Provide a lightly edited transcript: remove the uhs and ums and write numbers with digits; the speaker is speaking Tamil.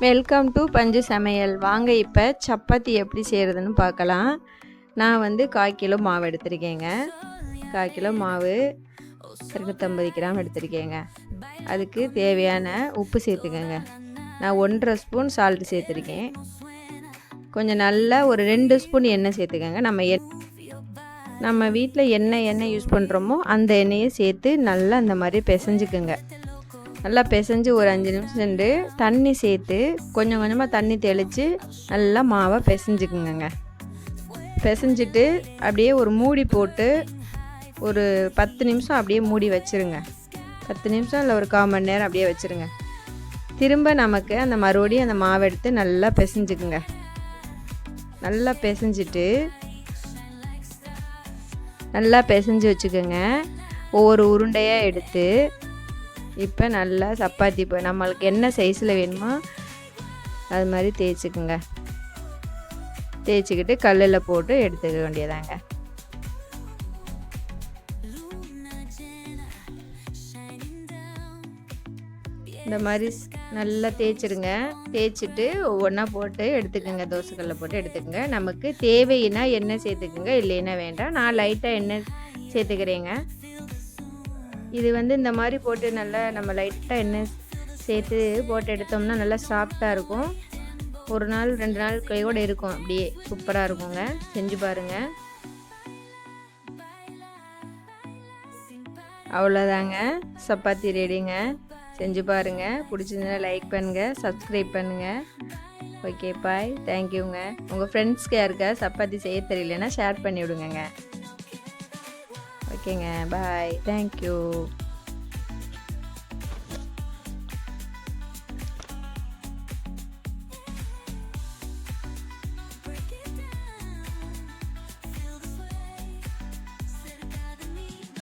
வெல்கம் டு பஞ்சு சமையல். வாங்க இப்போ சப்பாத்தி எப்படி செய்கிறதுன்னு பார்க்கலாம். நான் 1/4 கிலோ மாவு எடுத்திருக்கேங்க. 1/4 கிலோ மாவு 250 கிராம் எடுத்திருக்கேங்க. அதுக்கு தேவையான உப்பு சேர்த்துக்கோங்க. நான் 1.5 ஸ்பூன் சால்ட்டு சேர்த்துருக்கேன். கொஞ்சம் நல்லா ஒரு 2 ஸ்பூன் எண்ணெய் சேர்த்துக்கோங்க. நம்ம வீட்டில் எண்ணெய் யூஸ் பண்ணுறோமோ அந்த எண்ணெயை சேர்த்து நல்லா இந்த மாதிரி பிசைஞ்சுக்குங்க. நல்லா பிசைஞ்சு ஒரு 5 நிமிஷம் சென்று தண்ணி சேர்த்து கொஞ்சம் கொஞ்சமாக தண்ணி தெளித்து நல்லா மாவை பிசைஞ்சுக்குங்க. பிசைஞ்சிட்டு அப்படியே ஒரு மூடி போட்டு ஒரு 10 நிமிஷம் அப்படியே மூடி வச்சுருங்க. 10 நிமிஷம் இல்லை ஒரு 1/4 மணி நேரம் அப்படியே வச்சுருங்க. திரும்ப நமக்கு அந்த மறுபடியும் அந்த மாவை எடுத்து நல்லா பிசைஞ்சுக்குங்க. நல்லா பிசைஞ்சிட்டு நல்லா பிசைஞ்சு வச்சுக்கோங்க. ஒவ்வொரு உருண்டையாக எடுத்து இப்போ நல்லா சப்பாத்தி இப்போ நம்மளுக்கு என்ன சைஸில் வேணுமோ அது மாதிரி தேய்ச்சிக்குங்க. தேய்ச்சிக்கிட்டு கல்லில் போட்டு எடுத்துக்க வேண்டியதாங்க. இந்த மாதிரி நல்லா தேய்ச்சிடுங்க. தேய்ச்சிட்டு ஒவ்வொன்றா போட்டு எடுத்துக்கோங்க. தோசைக்கல்லில் போட்டு எடுத்துக்கோங்க. நமக்கு தேவைன்னா எண்ணெய் சேர்த்துக்குங்க, இல்லைன்னா வேண்டாம். நான் லைட்டாக எண்ணெய் சேர்த்துக்கிறேங்க. இது இந்த மாதிரி போட்டு நல்லா நம்ம லைட்டாக எண்ணெய் சேர்த்து போட்டு எடுத்தோம்னா நல்லா சாஃப்டாக இருக்கும். 1 நாள் 2 நாள் கையோடு இருக்கும். அப்படியே சூப்பராக இருக்குங்க. செஞ்சு பாருங்கள். அவ்வளோதாங்க, சப்பாத்தி ரெடிங்க. செஞ்சு பாருங்கள். பிடிச்சிருந்தா லைக் பண்ணுங்கள், சப்ஸ்கிரைப் பண்ணுங்கள். ஓகே பாய், தேங்க்யூங்க. உங்கள் ஃப்ரெண்ட்ஸ்க்கு யாருக்கா சப்பாத்தி செய்ய தெரியலன்னா ஷேர் பண்ணி விடுங்க. ஓகேங்க, பாய், தேங்க்யூ.